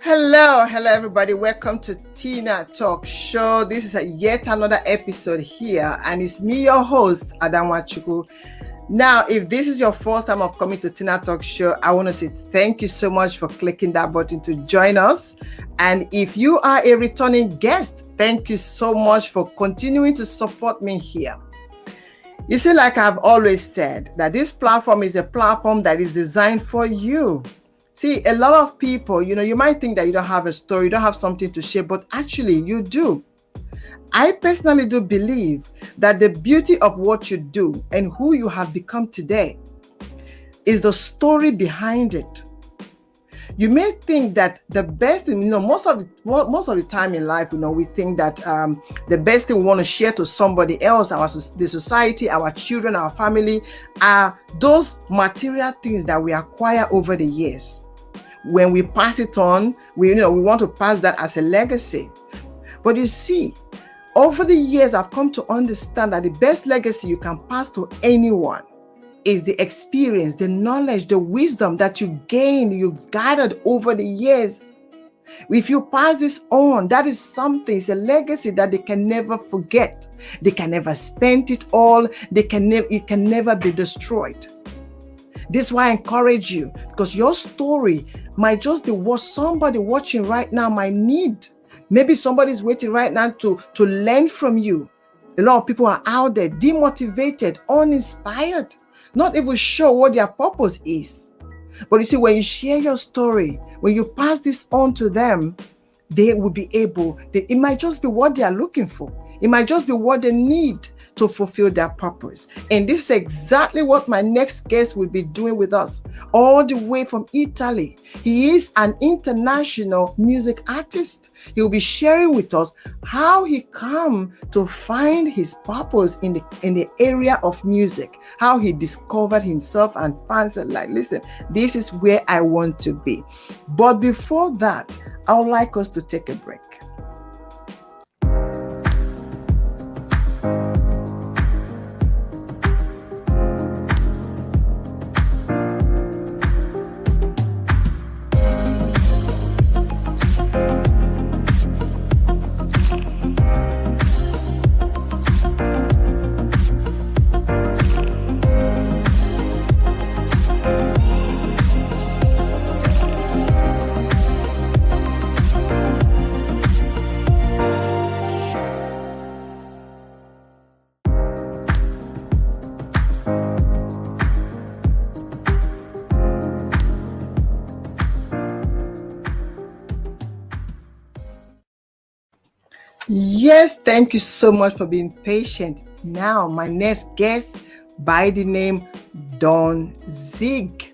Hello, everybody. Welcome to Tina Talk Show. This is yet another episode here, and it's me, your host, Adamwachuku. Now, if this is your first time of coming to Tina Talk Show, I want to say thank you so much for clicking that button to join us. And if you are a returning guest, thank you so much for continuing to support me here. You see, like I've always said, that this platform is a platform that is designed for you. See, a lot of people, you might think that you don't have a story, you don't have something to share, but actually you do. I personally do believe that the beauty of what you do and who you have become today is the story behind it. You may think that the best thing, most of the time in life, we think that the best thing we want to share to somebody else, the society, our children, our family, are those material things that we acquire over the years. When we pass it on, we want to pass that as a legacy. But you see, over the years, I've come to understand that the best legacy you can pass to anyone is the experience, the knowledge, the wisdom that you've gathered over the years. If you pass this on, that is something, it's a legacy that they can never forget. They can never spend it all. It can never be destroyed. This is why I encourage you, because your story might just be what somebody watching right now might need. Maybe somebody's waiting right now to learn from you. A lot of people are out there demotivated, uninspired, not even sure what their purpose is. But you see, when you share your story, when you pass this on to them, they will be able, it might just be what they are looking for. It might just be what they need to fulfill their purpose. And this is exactly what my next guest will be doing with us, all the way from Italy. He is an international music artist. He will be sharing with us how he come to find his purpose in the area of music, how he discovered himself and found like, listen, this is where I want to be. But before that, I would like us to take a break. Yes, thank you so much for being patient. Now, my next guest by the name DON ZING.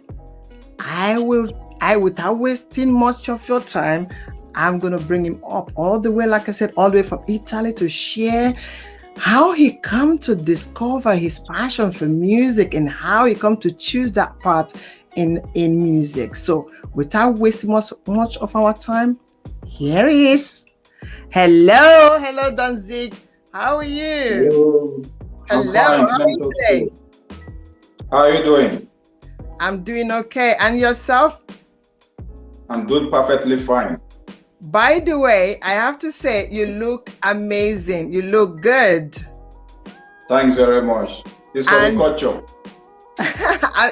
Without wasting much of your time, I'm going to bring him up all the way, like I said, all the way from Italy to share how he come to discover his passion for music and how he come to choose that part in music. So without wasting much of our time, here he is. Hello, DON ZING. How are you? Hello. How are you today? How are you doing? I'm doing okay. And yourself? I'm doing perfectly fine. By the way, I have to say, you look amazing. You look good. Thanks very much. It's for the culture.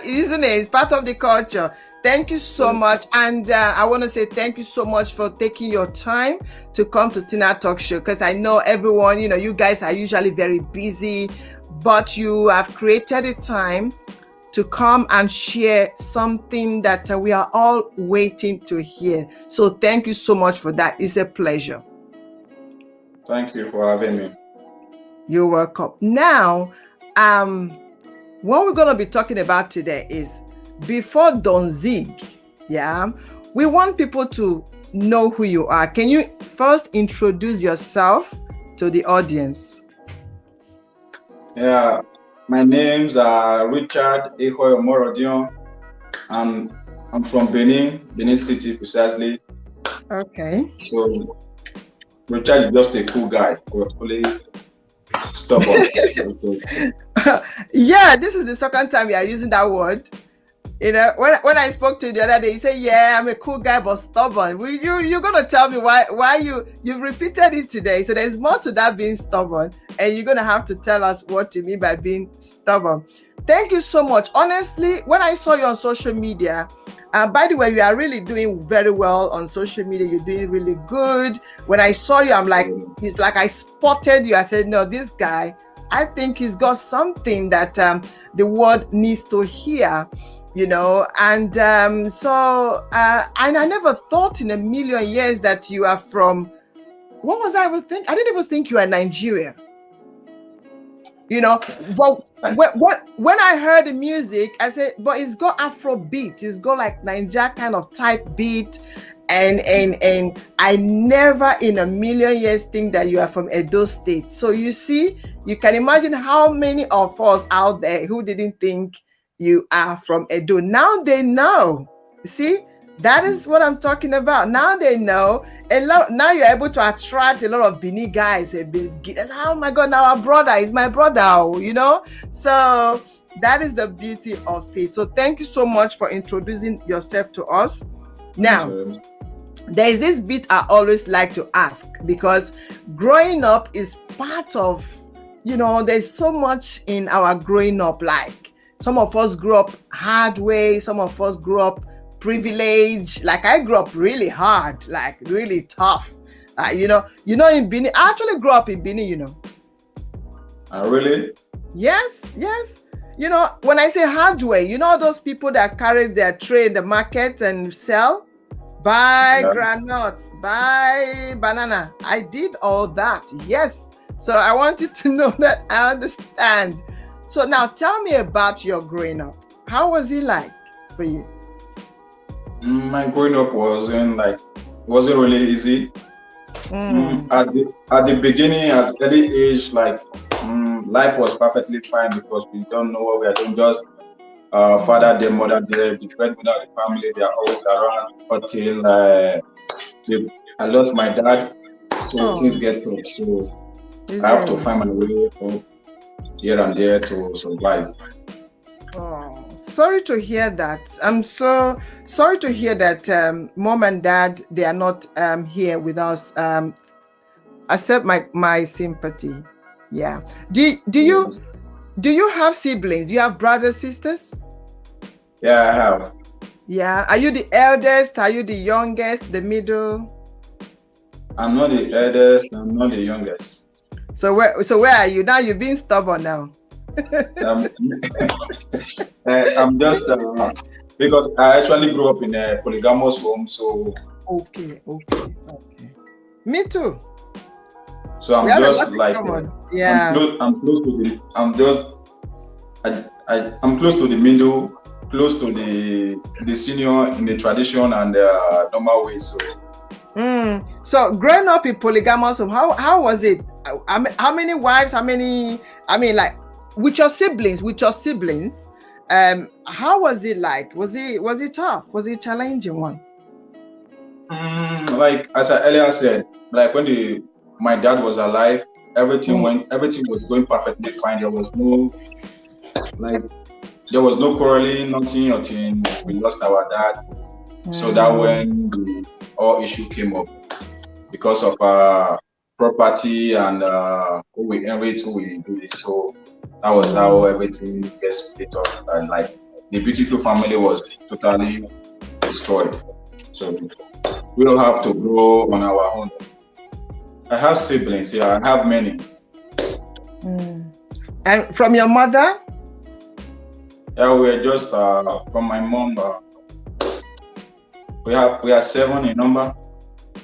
Isn't it? It's part of the culture. Thank you so much. And I want to say thank you so much for taking your time to come to Tina Talk Show, because I know everyone, you guys are usually very busy, but you have created a time to come and share something that we are all waiting to hear. So thank you so much for that. It's a pleasure. Thank you for having me. You're welcome. Now, what we're going to be talking about today is, before DON ZING, we want people to know who you are. Can you first introduce yourself to the audience? Yeah, my name's Richard Ehoy Omorodion. I'm from Benin City precisely. Okay. So Richard is just a cool guy. Hopefully stubborn. Yeah, this is the second time we are using that word. You know, when I spoke to you the other day, he said, "Yeah, I'm a cool guy, but stubborn." You're gonna tell me why you've repeated it today. So there's more to that being stubborn, and you're gonna have to tell us what you mean by being stubborn. Thank you so much. Honestly, when I saw you on social media, by the way, you are really doing very well on social media. You're doing really good. When I saw you, I'm like, it's like I spotted you. I said, no, this guy, I think he's got something that the world needs to hear. You know, and and I never thought in a million years that you are from, what was I ever think? I didn't even think you are Nigeria. You know, but when I heard the music, I said, but it's got Afro beat, it's got like Nigeria kind of type beat, and I never in a million years think that you are from Edo State. So you see, you can imagine how many of us out there who didn't think you are from Edo. Now they know. See, that is what I'm talking about. Now they know a lot. Now you're able to attract a lot of Bini guys. Oh my God, now our brother is my brother, you know? So that is the beauty of it. So thank you so much for introducing yourself to us. Now, there is this bit I always like to ask, because growing up is part of, you know, there's so much in our growing up. Like some of us grew up hard way, some of us grew up privileged. Like I grew up really hard, like really tough. You know, in Benin, I actually grew up in Benin, you know. Really? Yes. You know, when I say hard way, you know those people that carry their tray in the market and sell? Buy granuts, buy banana. I did all that, yes. So I want you to know that I understand. So now tell me about your growing up. How was it like for you? My growing up wasn't really easy. At the beginning, as early age, life was perfectly fine because we don't know what we are doing. Just father there, mother there, the breadwinner of the family, they are always around until I lost my dad. So things get tough. So I have to find my way up here and there to survive. Oh, sorry to hear that. I'm so sorry to hear that mom and dad, they are not here with us. Accept my sympathy. Yeah. Do you have siblings? Do you have brothers, sisters? Yeah, I have. Yeah. Are you the eldest? Are you the youngest? The middle? I'm not the eldest. I'm not the youngest. So where are you now? You're being stubborn now. I'm just because I actually grew up in a polygamous home, so okay. Me too. So I'm just like yeah. I'm close to the middle, close to the senior in the tradition and normal way. So growing up in polygamous home, how was it? How many wives? Like with your siblings? How was it like? Was it tough? Was it a challenging one? Like as I earlier said, like when my dad was alive, everything was going perfectly fine. There was no quarreling, nothing until we lost our dad. So that when the whole issue came up because of property and who we inherit, who we do this. So that was how everything gets split off, and like the beautiful family was totally destroyed. So we don't have to grow on our own. I have siblings, yeah, I have many. And from your mother? Yeah, we're just from my mom. We are 7 in number.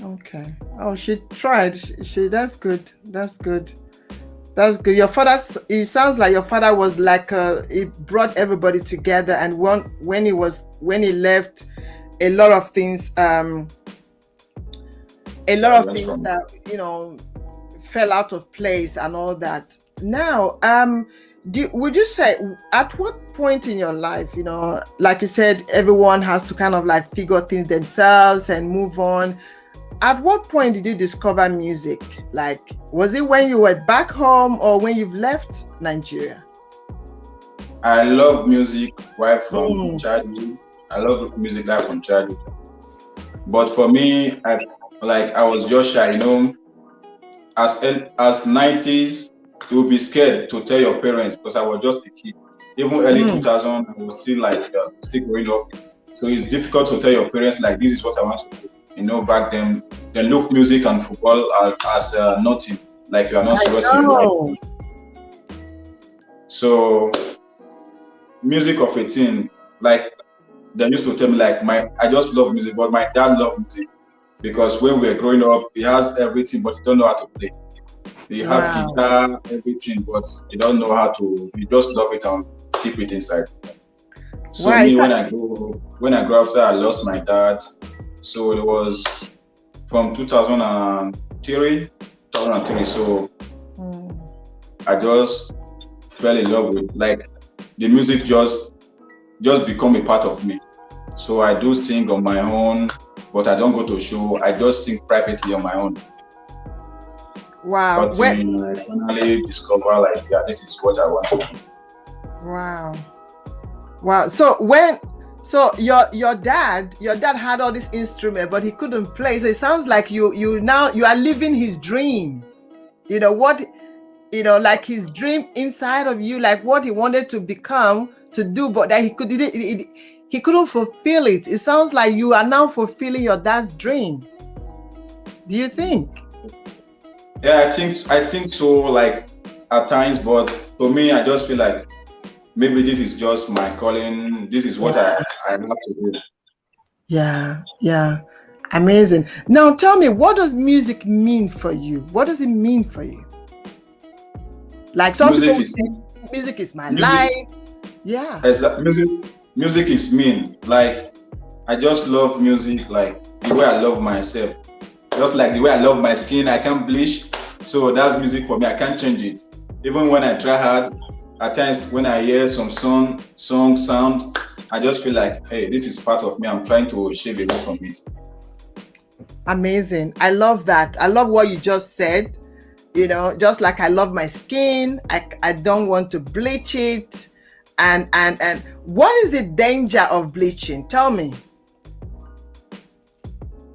Okay. Oh, she tried. That's good. Your father. It sounds like your father was like it brought everybody together, and when he left, a lot of things. That fell out of place and all that. Now, would you say at what point in your life, like you said, everyone has to kind of like figure things themselves and move on. At what point did you discover music? Like, was it when you were back home or when you've left Nigeria? I love music right from childhood. I love music right from childhood. But for me, I was just shy, you know. As 90s, you will be scared to tell your parents because I was just a kid. Even early 2000, I was still still growing up. So it's difficult to tell your parents like this is what I want to do. You know, back then they look music and football as nothing, like you are not serious in life. So music of 18, like they used to tell me like I just love music, but my dad loved music because when we were growing up, he has everything, but he don't know how to play. He have guitar, everything, but he don't know how to. He just love it and keep it inside. So when I grew up, I lost my dad. So it was from 2003. So I just fell in love with like the music just become a part of me. So I do sing on my own, but I don't go to show. I just sing privately on my own. Wow. But I finally discover like, yeah, this is what I want. Wow. So your dad had all this instrument, but he couldn't play. So it sounds like you are living his dream. You know what, like his dream inside of you, like what he wanted to become, to do, but that he couldn't fulfill it. It sounds like you are now fulfilling your dad's dream. Do you think? Yeah, I think so, like at times, but for me, I just feel like maybe this is just my calling. This is what I have to do. Yeah. Amazing. Now tell me, what does music mean for you? What does it mean for you? Like some people say, music is my life. Yeah. Music is mean. Like I just love music, like the way I love myself. Just like the way I love my skin, I can't bleach. So that's music for me. I can't change it. Even when I try hard, at times when I hear some song sound, I just feel like, hey, this is part of me. I'm trying to shave away from it. Amazing. I love that. I love what you just said. Just like I love my skin, I don't want to bleach it. And what is the danger of bleaching? Tell me.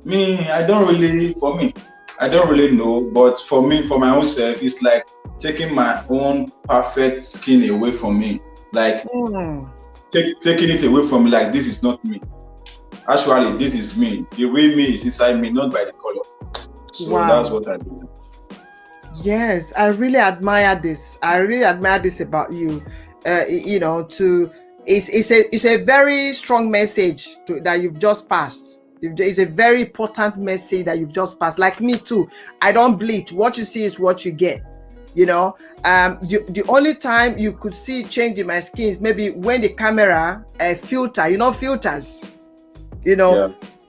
I don't really know, but for me, for my own self, it's like taking my own perfect skin away from me, like taking it away from me, like this is not me. Actually, this is me. The way me is inside me, not by the color. So that's what I do. Yes, I really admire this. About you. It's a very strong message that you've just passed. It's a very important message that you've just passed. Like me too, I don't bleach. What you see is what you get. The only time you could see change in my skin is maybe when the camera filter. Filters.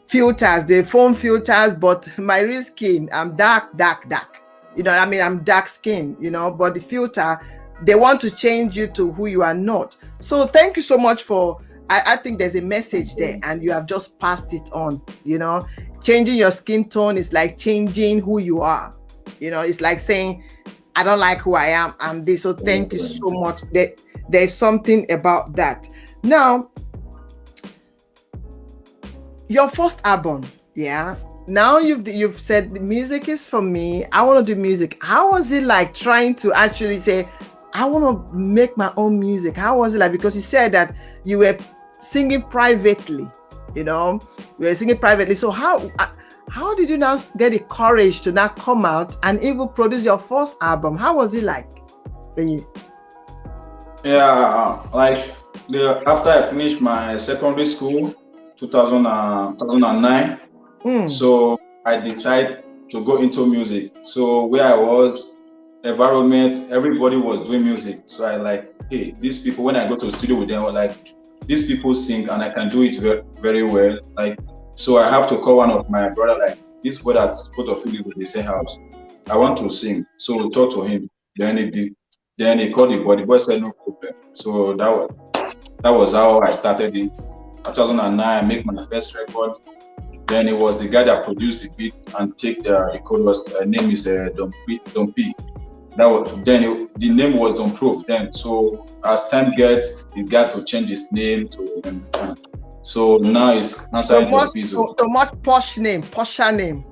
Filters, the phone filters. But my real skin, I'm dark. I'm dark skin. But the filter, they want to change you to who you are not. So thank you so much for. I think there's a message there, and you have just passed it on. Changing your skin tone is like changing who you are. It's like saying, I don't like who I am. I'm this. So thank you so much. There's something about that. Now, your first album, yeah. Now you've said the music is for me. I want to do music. How was it like trying to actually say, I want to make my own music? How was it like? Because you said that you were singing privately, we were singing privately. So how did you now get the courage to now come out and even produce your first album? How was it like for you? Yeah, like after I finished my secondary school, 2009, so I decided to go into music. So where I was, environment, everybody was doing music. So I like, hey, these people, when I go to the studio with them, were like, these people sing and I can do it very, very well. Like, so I have to call one of my brother, like, this boy that both of you live in the same house. I want to sing. So we talked to him. Then he called the boy. The boy said no problem. So that was how I started it. 2009, I make my first record. Then it was the guy that produced the beat and take the record. Name is Don P. the name was Don Proof then. So as time gets, he got to change his name to understand. So now it's answering Don Pizzo. So much posher name.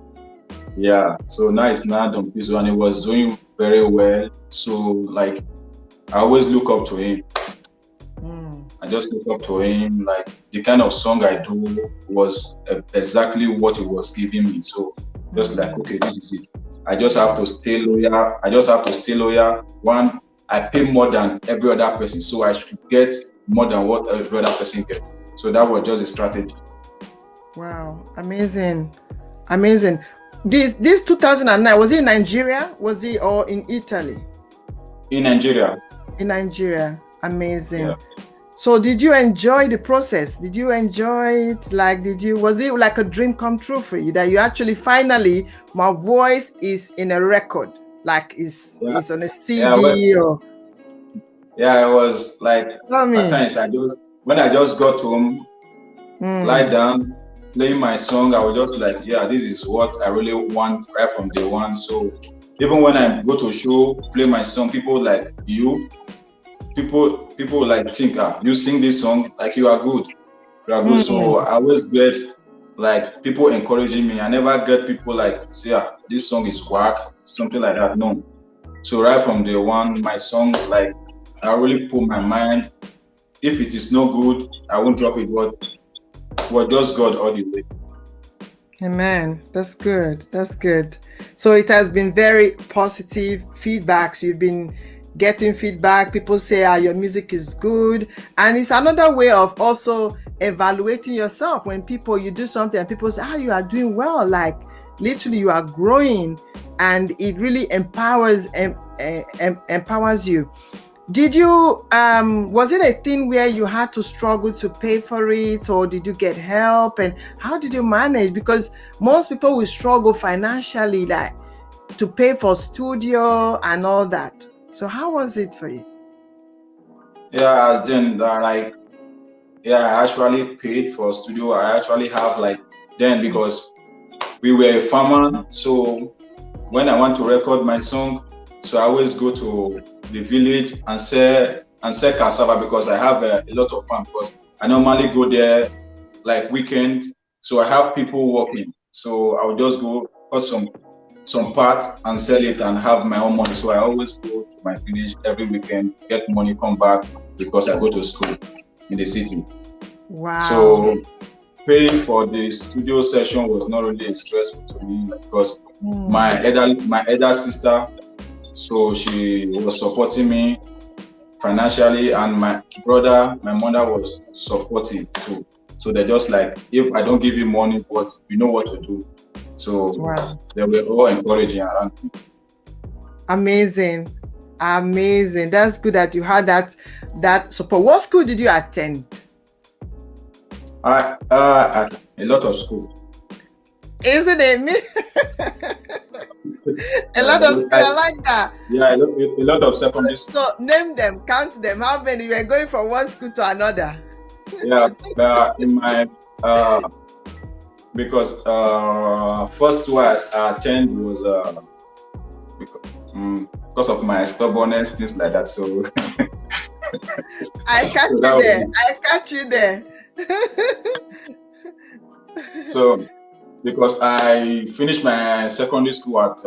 Yeah. So now it's now Don Pizzo, and it was doing very well. So like, I always look up to him. I just look up to him. Like, the kind of song I do was exactly what he was giving me. So just like, okay, this is it. I just have to stay loyal. One, I pay more than every other person, so I should get more than what every other person gets. So that was just a strategy. Wow, amazing. This 2009, was it in Nigeria? Was it or in Italy? In Nigeria. In Nigeria, amazing. Yeah. So did you enjoy the process? Did you enjoy it? Like, was it like a dream come true for you that you actually finally, my voice is in a record, like it's on a CD or? Yeah, it was like, at times when I just got home, lie down, playing my song, I was just like, yeah, this is what I really want right from day one. So even when I go to a show, play my song, people like people like think, you sing this song, like you are good. So I always get like people encouraging me. I never get people like say, this song is whack, something like that. No. So right from day one, my song, like, I really put my mind, if it is no good, I won't drop it, but just God all the way. Amen. That's good. So it has been very positive feedbacks. You've been getting feedback. People say, your music is good. And it's another way of also evaluating yourself. When you do something and people say, you are doing well, like literally you are growing, and it really empowers you. Did you, was it a thing where you had to struggle to pay for it, or did you get help? And how did you manage? Because most people will struggle financially, like to pay for studio and all that. So how was it for you? Yeah, as then I actually paid for studio. I actually have then, because we were a farmer. So when I want to record my song, so I always go to the village and sell cassava, because I have a lot of farm, because I normally go there like weekend. So I have people working. So I will just go cut some parts and sell it and have my own money. So I always go to my village every weekend, get money, come back, because I go to school in the city. Wow. So paying for the studio session was not really stressful to me, because my elder sister, so she was supporting me financially, and my brother, my mother was supporting too. So they're just like, if I don't give you money, but you know what to do. So they were all encouraging around me. Amazing. That's good that you had that support. What school did you attend? At a lot of school. Isn't it? A lot of school, I like that. Yeah, a lot of secondary school. So name them, count them. How many were going from one school to another? Yeah, in my because first two I attend was because of my stubbornness, things like that. So I catch you there. So because I finished my secondary school at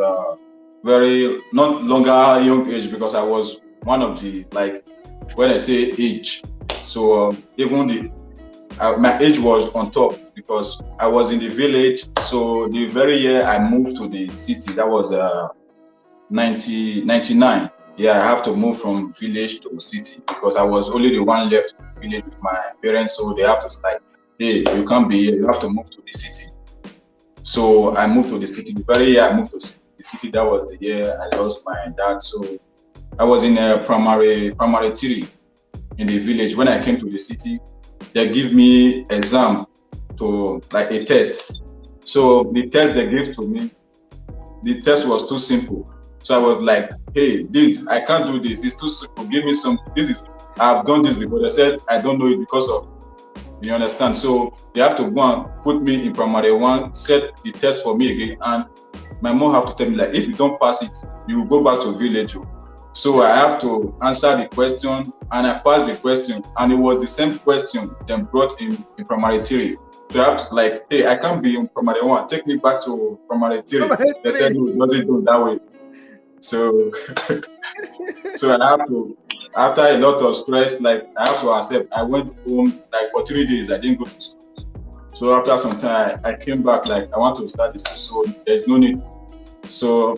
very not longer young age, because I was one of the, like, when I say age, so even my age was on top, because I was in the village. So the very year I moved to the city, that was 99. Yeah, I have to move from village to city, because I was only the one left in the village with my parents. So they have to like, hey, you can't be here, you have to move to the city. So I moved to the city. The very year I moved to the city, that was the year I lost my dad. So I was in a primary 3 in the village. When I came to the city, they give me exam to, like, a test. So the test they gave to me, the test was too simple. So I was like, hey, I can't do this. It's too simple. Give me some. I've done this before. They said I don't know it because of, you understand? So they have to go and put me in primary 1, set the test for me again, and my mom have to tell me like, if you don't pass it, you go back to village. So I have to answer the question, and I passed the question, and it was the same question then brought in primary 3. So I have to like, hey, I can't be in primary 1. Take me back to primary 3. They said no, it doesn't do that way. So so I have to, after a lot of stress, like I have to accept. I went home like for 3 days. I didn't go to school. So after some time, I came back like I want to start this school. So there's no need. So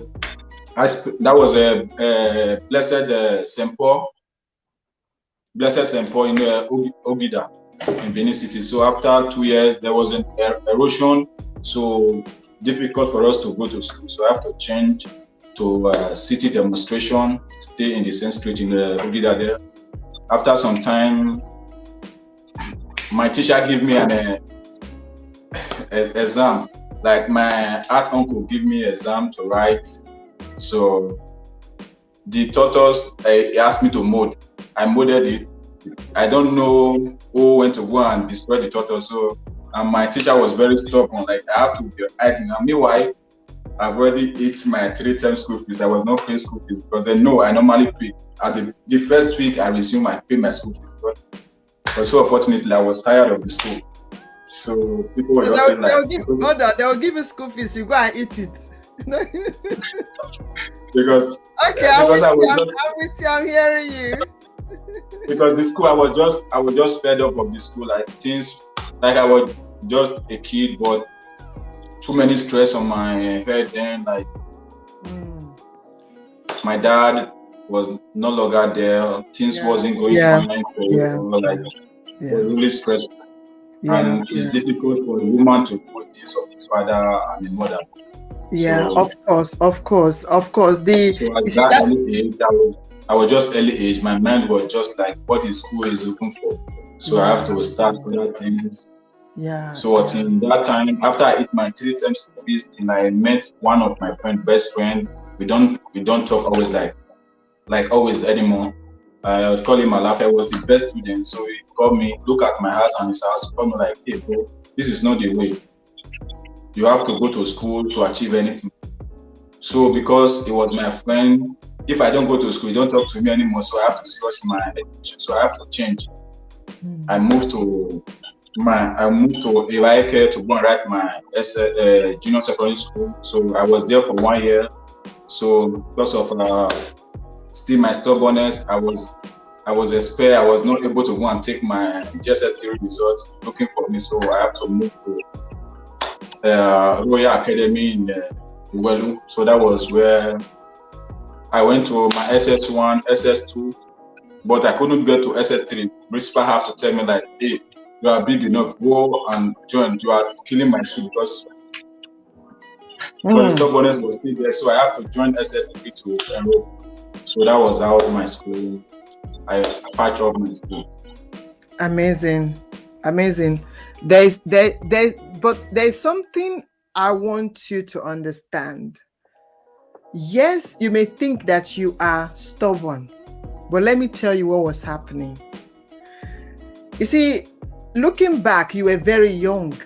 that was a blessed Saint Paul in Ogida in Benin City. So after 2 years, there was an erosion, so difficult for us to go to school. So I have to change to city demonstration, stay in the same street in Ogida there. After some time, my teacher gave me an exam. Like my aunt uncle gave me an exam to write. So the tortoise, he asked me to mold. I molded it. I don't know who went to go and destroy the tortoise. So and my teacher was very stubborn. Like I have to be hiding. And meanwhile, I've already hit my 3 times school fees. I was not paying school fees because they know I normally pay. At the first week I resume, I pay my school fees. But so unfortunately, I was tired of the school. So people were just saying like, they will give you school fees. You go and eat it. Because okay, I'm with you. I'm hearing you. Because the school, I was just fed up of the school. Like things, like I was just a kid, but too many stress on my head. Then like my dad was no longer there. Things wasn't going fine. Like it was really stressful. And it's difficult for a woman to put things of his father and the mother. Yeah, so, of course. So at that early age, I was just early age. My mind was just like, what is school is looking for? So I have to start other things. Yeah. So in that time, after I hit my 3 times school fees, till I met one of my best friend. We don't talk always like always anymore. I would call him Alafe. Was the best student. So he called me, look at my house and his house. He called me like, hey bro, this is not the way. You have to go to school to achieve anything. So because it was my friend, if I don't go to school, he don't talk to me anymore. So I have to serious my education. So I have to change. I moved to Iwaike to go and write my junior secondary school. So I was there for 1 year. So because of still my stubbornness, I was a spare. I was not able to go and take my GSS3 results looking for me. So I have to move to Royal Academy in Uwelu. So that was where I went to my SS1, SS2, but I couldn't get to SS3. Principal have to tell me like, hey, you are big enough, go and join. You are killing my school because the stubbornness was still there. So I have to join SS3 to enroll. So that was how I patched up my school. Amazing. But there's something I want you to understand. Yes, you may think that you are stubborn, but let me tell you what was happening. You see, looking back, you were very young.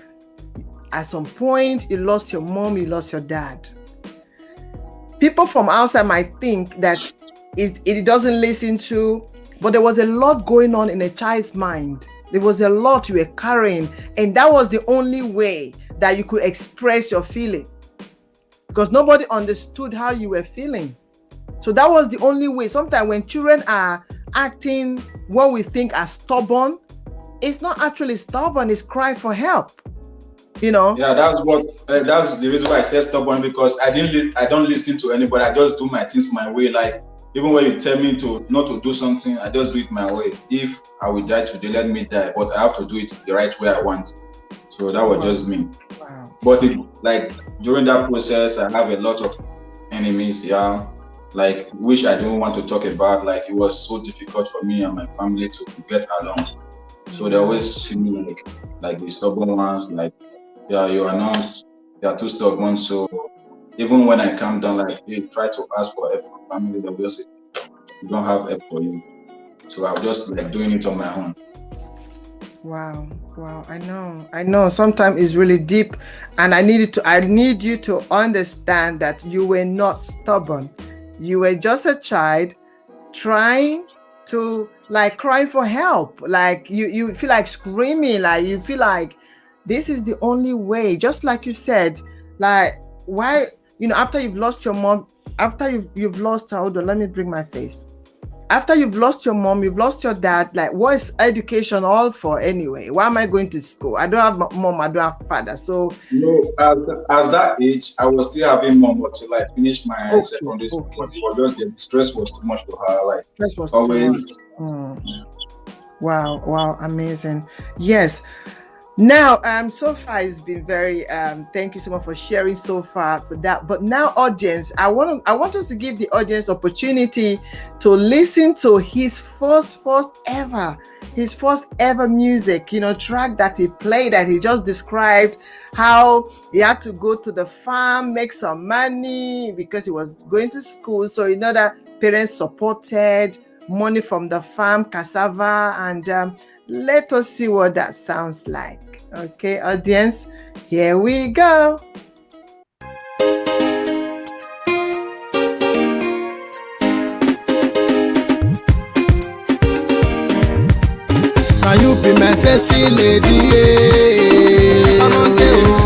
At some point, you lost your mom, you lost your dad. People from outside might think that it doesn't listen to, but there was a lot going on in a child's mind. There was a lot you were carrying, and that was the only way that you could express your feeling, because nobody understood how you were feeling. So that was the only way. Sometimes when children are acting what we think are stubborn, it's not actually stubborn, it's cry for help. You know? Yeah, that's the reason why I said stubborn, because I don't listen to anybody. I just do my things my way. Like even when you tell me not to do something, I just do it my way. If I will die today, let me die. But I have to do it the right way I want. So that was just me. Wow. But like during that process, I have a lot of enemies. Yeah, like which I don't want to talk about. Like it was so difficult for me and my family to get along. So they always see me like the stubborn ones. Like, yeah, you are too stubborn. So even when I calm down, like, hey, try to ask for help from family, they'll just say, we don't have help for you. So I'm just like doing it on my own. Wow. Wow. I know. Sometimes it's really deep, and I need you to understand that you were not stubborn. You were just a child trying to, like, cry for help. Like you feel like screaming, like you feel like this is the only way. Just like you said, like, why, after you've lost your mom, after you've lost her, hold on, let me bring my face. After you've lost your mom, you've lost your dad, like, what is education all for anyway? Why am I going to school? I don't have mom, I don't have father. So as that age, I was still having mom until I finished my okay, secondary school. okay. But it was just the stress was too much for her. Like Stress was always. too much. Wow, amazing. Yes. Now, so far it's been very thank you so much for sharing so far for that. But now, audience, I want us to give the audience opportunity to listen to his first ever music, track that he played, that he just described how he had to go to the farm, make some money because he was going to school. So that parents supported, money from the farm, cassava, and let us see what that sounds like. Okay, audience, here we go. Now you be my sexy lady, yeah.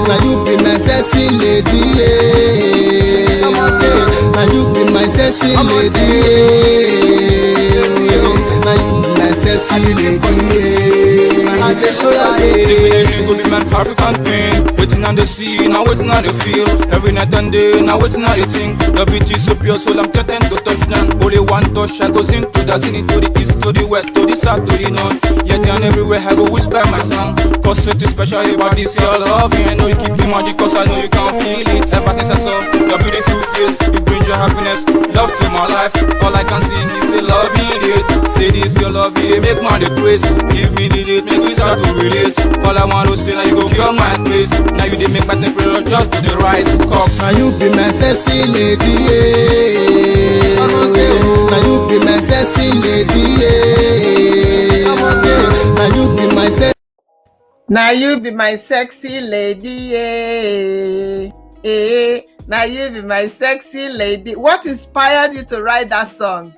Now you be my sexy lady, yeah. Now you be my sexy lady, yeah. Now you be my sexy lady, yeah. Take go be man African thing. Waiting on the sea, now waiting on the field. Every night and day, now waiting on the thing. The beach is so pure, so I'm getting to touch down. Only one touch, I goes into the zenith, to the east, to the west, to the south, to the north. Yet and everywhere I go whisper my song. Cause something special about this your love. I know you keep the magic, cause I know you can feel it. Ever since I saw your beautiful face, it brings your happiness, love to my life. All I can sing is say love me it. Say this your love, yeah, make man the praise. Give me the date, make we start to relate. All I want to say now you go cure my place. Now you did make my temperature just to the rise. Cops. Now you be my sexy lady, yeah. Now you be my sexy lady, yeah. Now you be my sexy. Now you be my sexy lady, yeah. Now you be my sexy lady. What inspired you to write that song?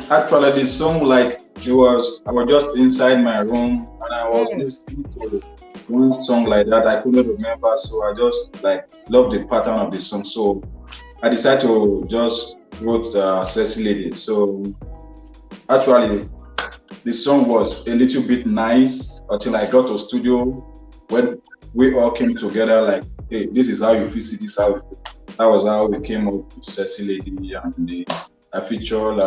Actually, this song, like, I was just inside my room and I was listening to one song like that. I couldn't remember, so I just like loved the pattern of the song. So I decided to just wrote Sexy Lady. So actually, the song was a little bit nice until I got to studio when we all came together. Like, hey, this is how you feel, this is how you feel. That was how we came up with Sexy Lady, and I featured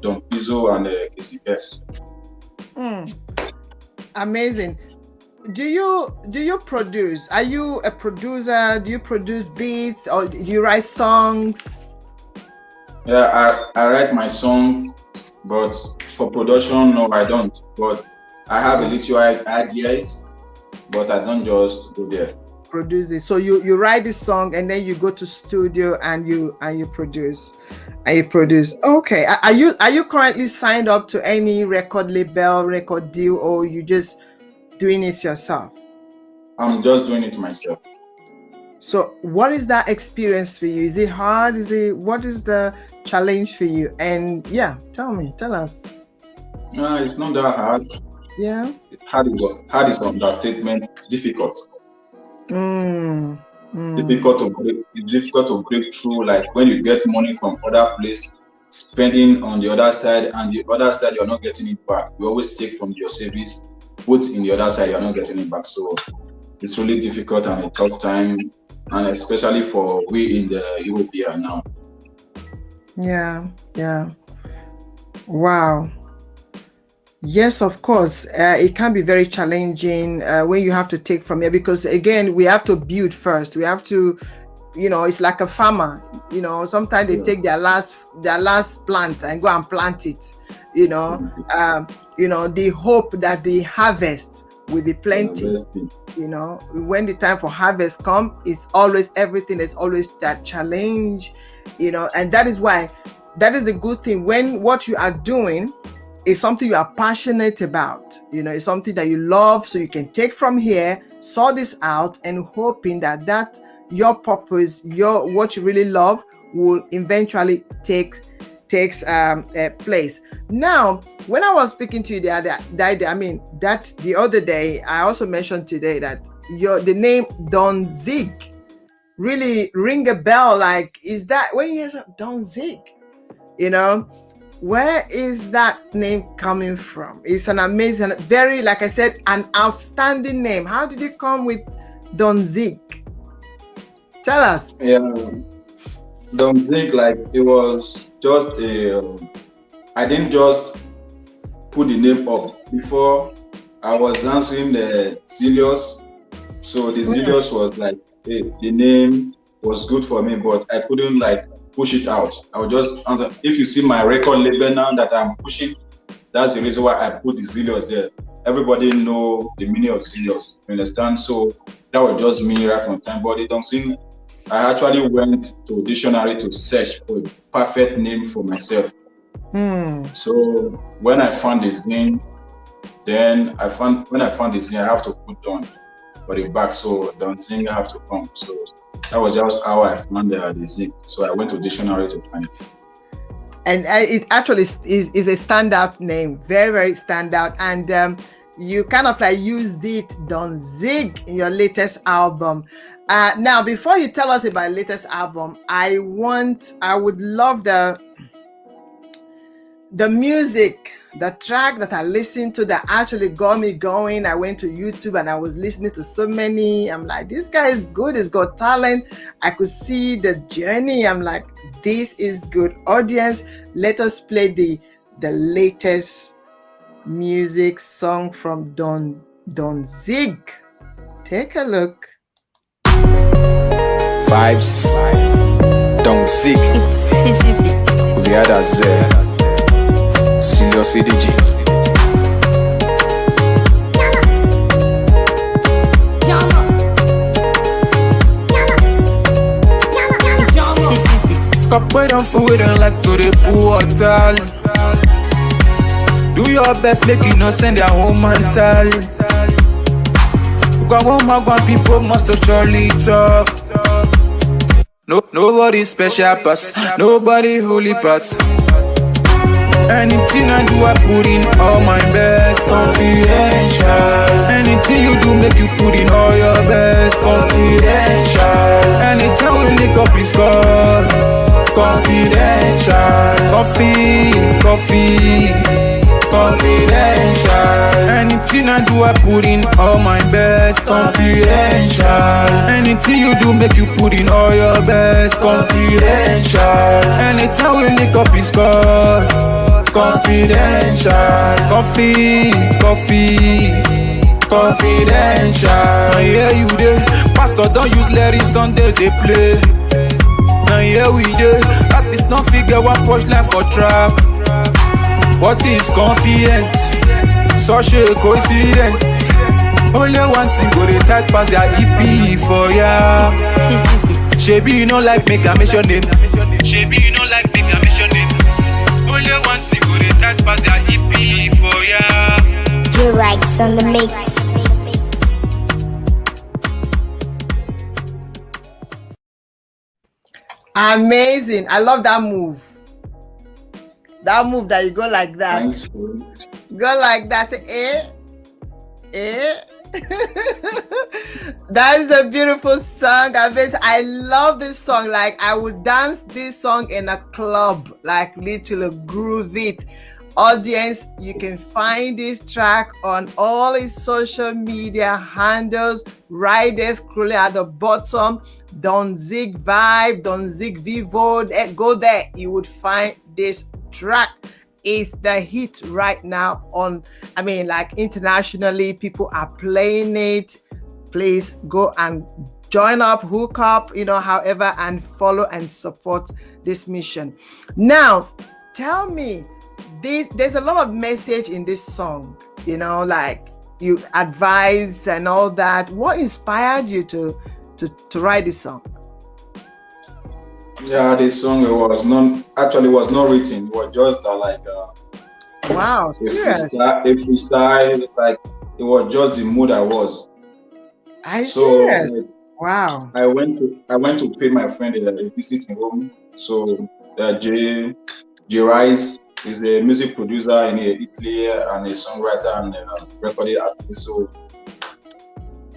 Don Pizzo and Casey Bess. Amazing. Do you produce? Are you a producer? Do you produce beats or do you write songs? Yeah, I write my song, but for production, no, I don't. But I have a little ideas, but I don't just go there. Produce it. So you write the song and then you go to studio and you produce. Okay. Are you currently signed up to any record label, record deal, or you just doing it yourself? I'm just doing it myself. So what is that experience for you? Is it hard? What is the challenge for you? And yeah, tell us. No, it's not that hard. Yeah. Hard is understatement. Difficult. It's difficult to break through. Like when you get money from other place, spending on the other side, and the other side you're not getting it back. You always take from your savings, put in the other side, you're not getting it back. So it's really difficult and a tough time, and especially for we in the Europe here now. Yeah. Wow. Yes, of course. It can be very challenging when you have to take from here, because again, we have to build first. We have to, it's like a farmer. Sometimes they take their last plant and go and plant it. The hope that the harvest will be plenty. When the time for harvest comes, it's always everything is always that challenge. And that is why, that is the good thing when what you are doing it's something you are passionate about. You know, it's something that you love, so you can take from here, sort this out, and hoping that your purpose, what you really love, will eventually takes place. Now, when I was speaking to you the other day, I also mentioned today that the name Don Zing really ring a bell. Like, is that when you hear Don Zing, you know, where is that name coming from? It's an amazing, very, like I said, an outstanding name. How did you come with Don Zing? Tell us. Yeah, Don Zing, like, it was just I didn't just put the name up. Before, I was dancing the Zilius, so the Zilius was like, the name was good for me, but I couldn't like push it out. I would just answer. If you see my record label now that I'm pushing, that's the reason why I put the Zilius there. Everybody know the meaning of Zilius, you understand? So that was just me right from time. But it don't seem. I actually went to dictionary to search for a perfect name for myself. So when I found the Zing, then when I found the Zing, I have to put Don for the back. So Don Zing have to come. So that was just how I found the Zing. So I went to dictionary to find it. And it actually is a standout name, very, very standout. And you kind of like used it, Don Zing, in your latest album. Now, before you tell us about your latest album, I would love the music, the track that I listened to that actually got me going. I went to YouTube and I was listening to so many. I'm like, this guy is good. He's got talent. I could see the journey. I'm like, this is good. Audience, let us play the latest music song from Don Zing. Take a look. Vibes, Don Zing. It's specific. We had as Serious CDG. Cup wait on food and like to the portal. Do your best, make you not send their home mental. One people must surely talk. Nobody special pass, nobody holy pass. Anything I do, I put in all my best, confidential. Anything you do, make you put in all your best, confidential. Anytime we link up is called confidential. Coffee, confidential. Anything I do, I put in all my best, confidential. Anything you do, make you put in all your best, confidential. Anytime we link up is called confidential. Confidential. Now here you dey, pastor don't use lyrics, don't they play. Now here we dey, that is not figure one punchline for trap. What is confident? Such a coincidence. Only one single they tight pass their EP for ya. Shebi you know like make a mention name. Shebi you know like make a mention name. Only one single they tight pass their EP for ya. J-Rex on the mix. Amazing. I love that move. That move that you go like that. Thanks, Go like that. Say, eh. That is a beautiful song. I love this song. Like, I would dance this song in a club, like literally groove it. Audience, you can find this track on all his social media handles right there, scrolling at the bottom. Don Zing Vibe, Don Zing Vivo. Go there, you would find this track. Is the hit right now on, like internationally, people are playing it. Please go and join up, hook up, however, and follow and support this mission. Now, tell me, there's a lot of message in this song, like you advise and all that. What inspired you to write this song? Yeah, this song was not written. It was just Wow, serious? A freestyle, like it was just the mood I was. Are you So serious? Wow. I went to pay my friend a visit in Rome. So J Rice is a music producer in Italy and a songwriter and a recording artist. So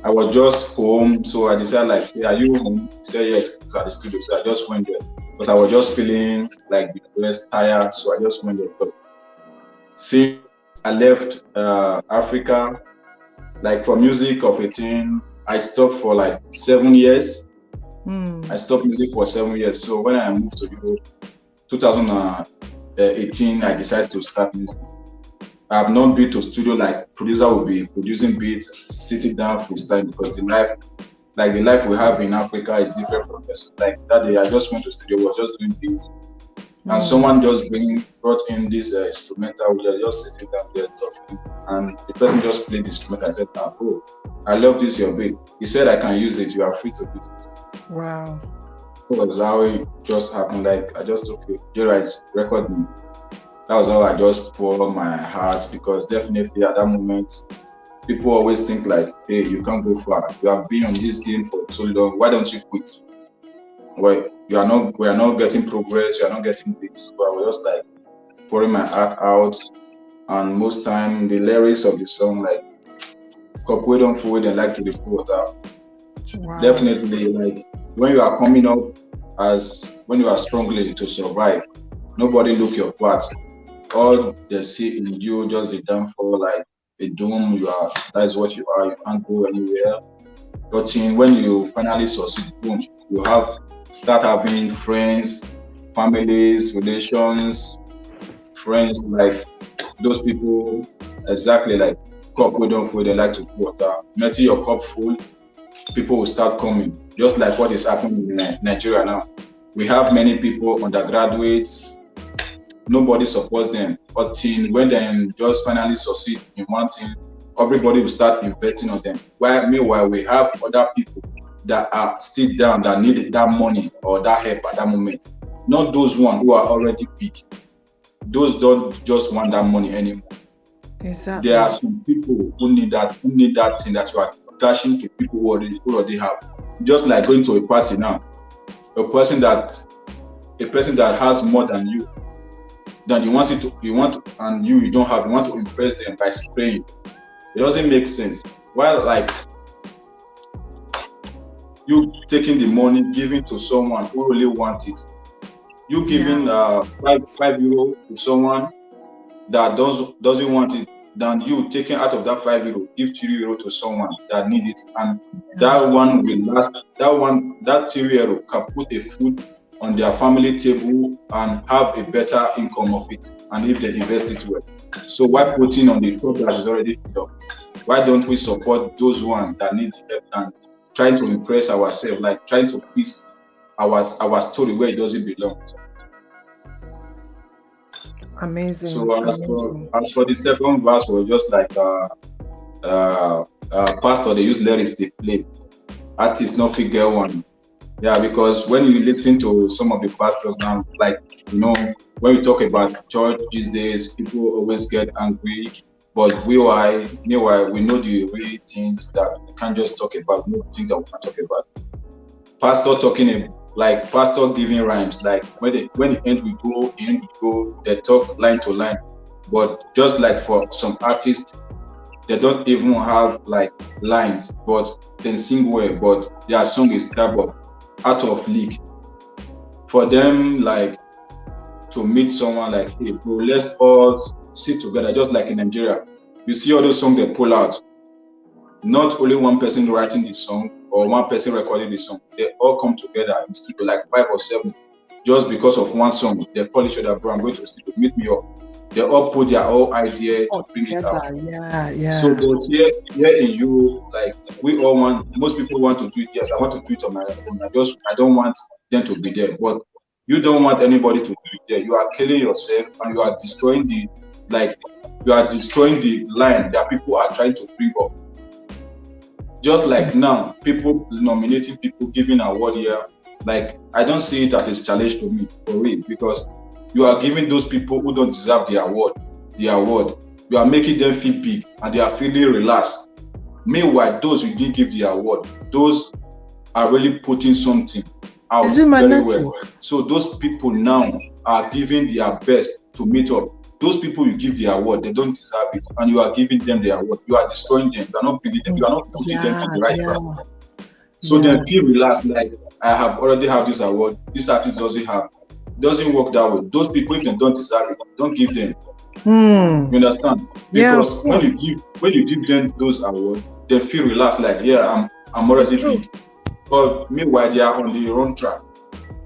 I was just home, so I decided like, hey, are you home? He said yes, it's at the studio. So I just went there because I was just feeling like depressed, tired. So I just went there because since I left Africa, like for music of 18, I stopped for like 7 years. I stopped music for 7 years. So when I moved to Europe, 2018, I decided to start music. I have not been to studio like producer will be producing beats, sitting down freestyle, because the life we have in Africa is different from this. Like that day, I just went to studio, was just doing things, and someone just brought in this instrumental. We are just sitting down there talking, and the person just played the instrumental. I said, "Oh, I love this your beat." He said, "I can use it. You are free to use it." Wow. That was how it just happened. Like I just took it. J-Rice record me. That was how I just poured my heart, because definitely at that moment, people always think like, hey, you can't go far. You have been on this game for so long. Why don't you quit? Well, we are not getting progress. You are not getting this. So I was just like pouring my heart out. And most time the lyrics of the song, like, cup we don't fool, they like to the water. Wow. Definitely, like when you are coming up, when you are struggling to survive, nobody look your part. All they see in you just the downfall, like a doom. That is what you are. You can't go anywhere. But when you finally succeed, boom, you start having friends, families, relations, friends, like those people exactly like cup we don't full, they like to pour water. Until your cup full, people will start coming. Just like what is happening in Nigeria now. We have many people, undergraduates. Nobody supports them. But when they just finally succeed in one thing, everybody will start investing on them. Meanwhile, we have other people that are still down, that need that money or that help at that moment. Not those ones who are already big. Those don't just want that money anymore. Exactly. There are some people who need that thing that you are dashing to people who already have. Just like going to a party now. A person that has more than you, then you want and you don't have, you want to impress them by spraying. It doesn't make sense. While like you taking the money, giving to someone who really wants it. You giving €5 to someone that doesn't want it, than you taking out of that €5, give €3 to someone that needs it, and that one will last. That €3 can put a food on their family table and have a better income of it, and if they invest it well. So why putting on the crop that is already done? Why don't we support those ones that need help and trying to impress ourselves, like trying to piece our story where it doesn't belong? Amazing. So as for the second verse, was just like pastor, they use lyrics they play. Artists not figure one. Yeah, because when you listen to some of the pastors now, like, when we talk about church these days, people always get angry. But meanwhile, we know the real things that we can't just talk about, no things that we can talk about. Pastor giving rhymes, like when the end we go, they talk line to line. But just like for some artists, they don't even have like lines, but they sing well, but their song is type of out of league. For them, like to meet someone like, hey bro, let's all sit together, just like in Nigeria. You see all those songs they pull out. Not only one person writing the song or one person recording the song. They all come together in studio, like 5 or 7, just because of one song. They call each other, bro, I'm going to studio, meet me up. They all put their own idea to bring it out. Yeah. So but here in you, like most people want to do it. Yes, I want to do it on my own. I don't want them to be there. But you don't want anybody to be there. You are killing yourself and you are destroying the line that people are trying to bring up. Just like now, people nominating people, giving award here, like I don't see it as a challenge to me, for real, because you are giving those people who don't deserve the award. the award, you are making them feel big and they are feeling relaxed. Meanwhile, those you didn't give the award, those are really putting something out very well. So those people now are giving their best to meet up. Those people you give the award, they don't deserve it, and you are giving them the award. You are destroying them. You are not building them. You are not putting them on the right track. So then feel relaxed, like I have already have this award. This artist doesn't have. Doesn't work that way. Those people, if they don't deserve it, don't give them. You understand? Because when you give them those awards, they feel relaxed, like I'm already big. But meanwhile, they are on the wrong track.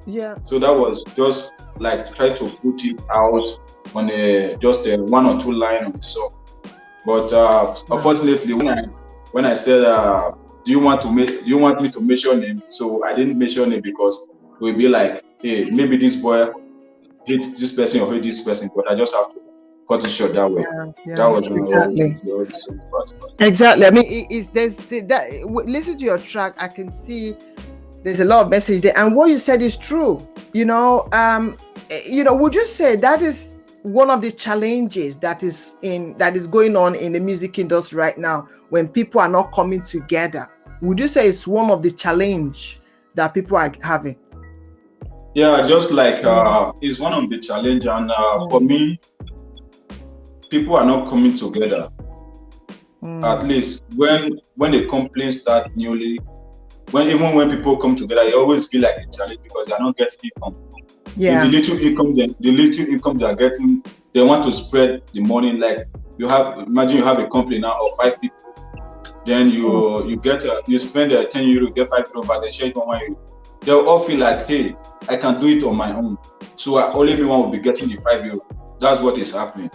Yeah. So that was just like try to put it out on just a 1 or 2 line on the song. But unfortunately, when I said, do you want me to mention him? So I didn't mention him because it would be like, hey, maybe this boy hates this person or hates this person, but I just have to cut it short that way. That was exactly. I mean, listen to your track. I can see there's a lot of message there, and what you said is true. Would you say that is one of the challenges that is going on in the music industry right now, when people are not coming together? Would you say it's one of the challenge that people are having? Yeah, just like it's one of the challenge, and for me, people are not coming together. At least when the complaints start newly, even when people come together, it always be like a challenge because they are not getting income. Yeah. The little income they are getting, they want to spread the money. Like imagine you have a company now of 5 people, then you spend 10 euro, get 5 euro, but they share it on 1 euro. They'll all feel like, hey, I can do it on my own. So only me one will be getting the 5 euro. That's what is happening.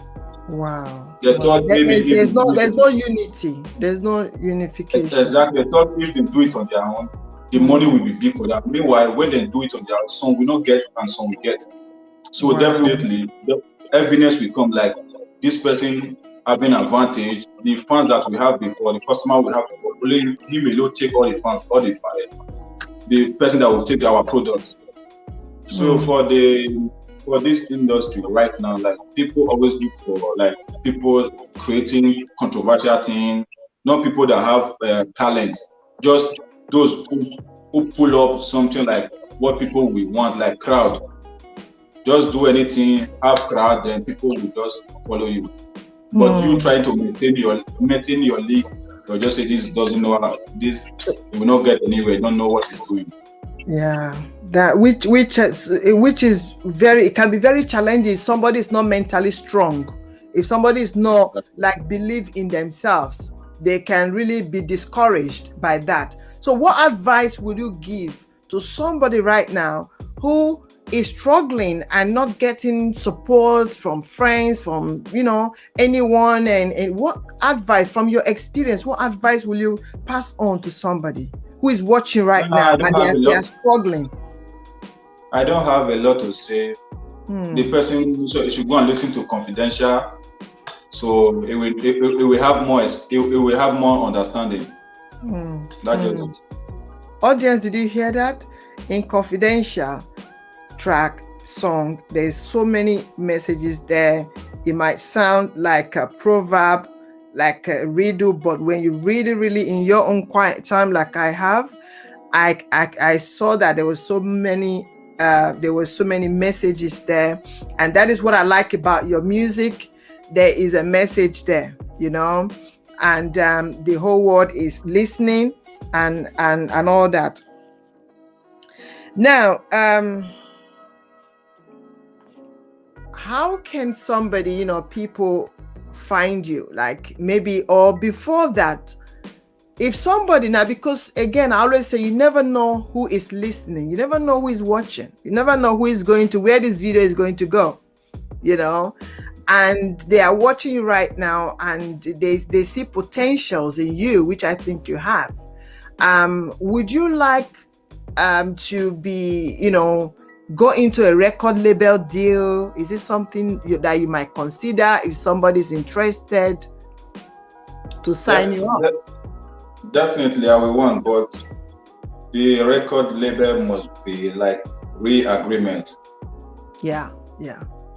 Wow. They thought maybe there's no unity. There's no unification. Exactly. They thought if they do it on their own, the money will be big for them. Meanwhile, when they do it on their own, some will not get and some will get. So definitely, the evidence will come like this person having advantage. The funds that we have before, the customer will have before, only he will not take all the funds, the person that will take our products. So for this industry right now, like people always look for like people creating controversial things, not people that have talent, just those who pull up something like what people will want, like crowd. Just do anything, have crowd, then people will just follow you. But you trying to maintain your league, or just say this doesn't know how this, you will not get anywhere, don't know what it's doing. Yeah, that which is very, it can be very challenging if somebody is not mentally strong. If somebody is not like believe in themselves, they can really be discouraged by that. So what advice would you give to somebody right now who is struggling and not getting support from friends, from anyone, and what advice from your experience, what advice will you pass on to somebody who is watching right now and they are struggling? I don't have a lot to say. The person should go and listen to Confidential, so it will have more understanding. That's just it. Audience, did you hear that? In Confidential track song, there's so many messages there. It might sound like a proverb, like a riddle, but when you read it really in your own quiet time, like I have, I saw that there were so many messages there, and that is what I like about your music. There is a message there, and the whole world is listening and all that. Now, how can somebody, people find you? Like maybe, or before that, if somebody now, because again, I always say you never know who is listening, you never know who is watching, you never know who is going to, where this video is going to go, and they are watching you right now, and they see potentials in you, which I think you have. Would you like to be, go into a record label deal? Is this something that you might consider if somebody's interested to sign you up? Definitely, I will want, but the record label must be like real agreement. Yeah.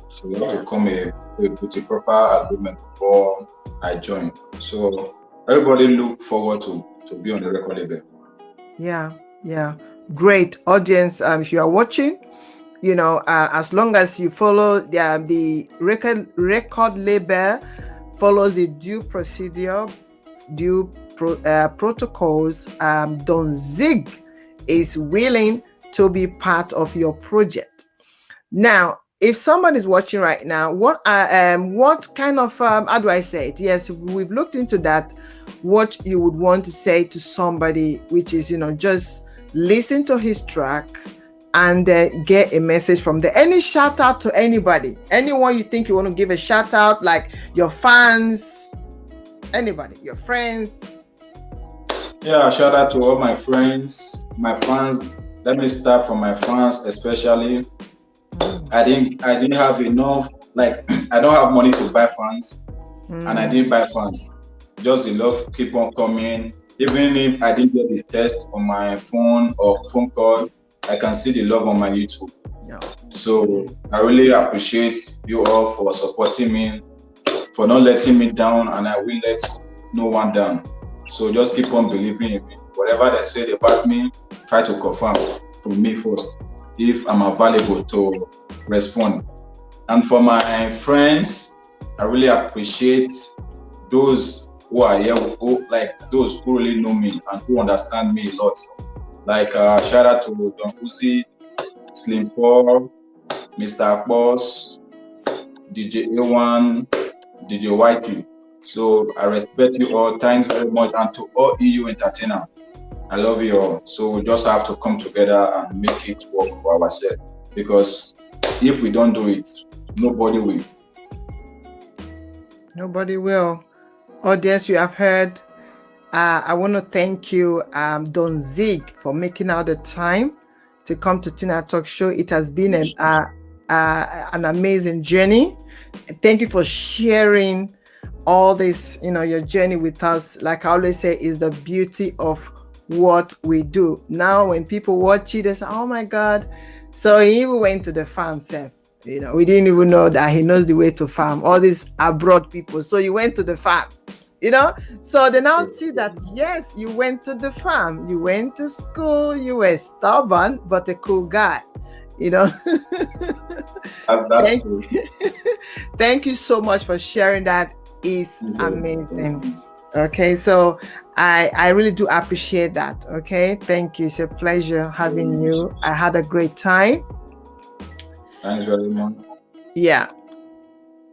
So we have to come with a proper agreement before I joined. So everybody look forward to be on the record label. Yeah, great audience. If you are watching, as long as you follow the record label follows the due procedure, protocols, Don Zing is willing to be part of your project. Now, if somebody's watching right now, what kind of how do I say it? Yes, we've looked into that. What you would want to say to somebody, which is just listen to his track and get a message from there. Any shout out to anybody, anyone you think you want to give a shout out, like your fans, anybody, your friends? Yeah, shout out to all my friends, my fans. Let me start from my fans, especially. I didn't have enough, like I don't have money to buy fans, and I didn't buy fans. Just the love keep on coming. Even if I didn't get the test on my phone or phone call, I can see the love on my YouTube. Yeah. So I really appreciate you all for supporting me, for not letting me down, and I will let no one down. So just keep on believing in me. Whatever they said about me, try to confirm from me first, if I'm available to respond. And for my friends, I really appreciate those who are here, those who really know me and who understand me a lot. Like shout out to Don Uzi, Slim Paul, Mr. Akbos, DJ A1, DJ Whitey. So I respect you all. Thanks very much. And to all EU entertainers, I love you all. So we just have to come together and make it work for ourselves. Because if we don't do it, nobody will. Nobody will. Audience, you have heard. I want to thank you, Don Zing, for making out the time to come to Tina Talk Show. It has been an amazing journey. Thank you for sharing all this, your journey with us. Like I always say, is the beauty of what we do. Now, when people watch it, they say, "Oh my God!" So he even went to the farm, Seth. We didn't even know that he knows the way to farm. All these abroad people. So you went to the farm. So they now see that, yes, you went to the farm, you went to school, you were stubborn, but a cool guy, That's cool. Thank you so much for sharing that. It's amazing. Okay, so I really do appreciate that. Okay, thank you. It's a pleasure having you. I had a great time. Thanks very much. Yeah.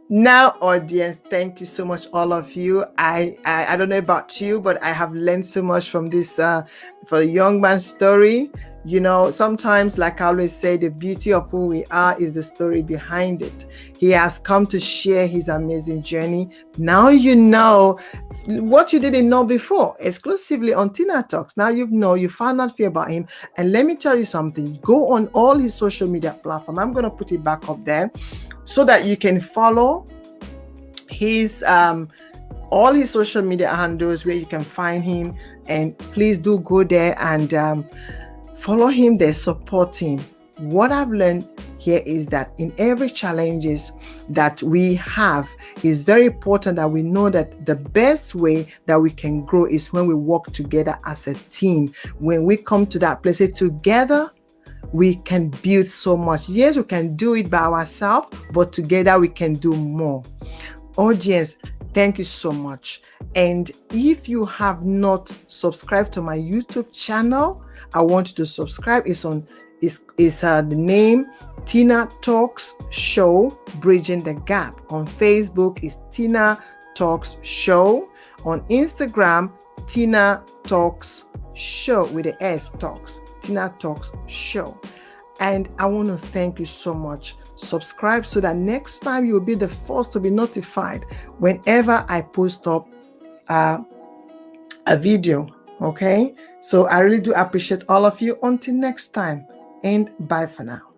Now, audience, thank you so much, all of you. I don't know about you, but I have learned so much from this for a young man's story. Sometimes, like I always say, the beauty of who we are is the story behind it. He has come to share his amazing journey. Now you know what you didn't know before, exclusively on Tina Talks. Now you found out about him. And let me tell you something. Go on all his social media platforms. I'm going to put it back up there so that you can follow his all his social media handles where you can find him. And please do go there and follow him there, support him. What I've learned here is that in every challenges that we have, is very important that we know that the best way that we can grow is when we work together as a team. When we come to that place together, we can build so much. Yes, we can do it by ourselves, but together we can do more. Audience, thank you so much. And if you have not subscribed to my YouTube channel, I want you to subscribe. It's the name Tina Talks Show, Bridging the Gap. On Facebook is Tina Talks Show. On Instagram, Tina Talks Show with the S, Talks. Tina Talks Show. And I want to thank you so much. Subscribe so that next time you'll be the first to be notified whenever I post up a video. Okay, so I really do appreciate all of you. Until next time, and bye for now.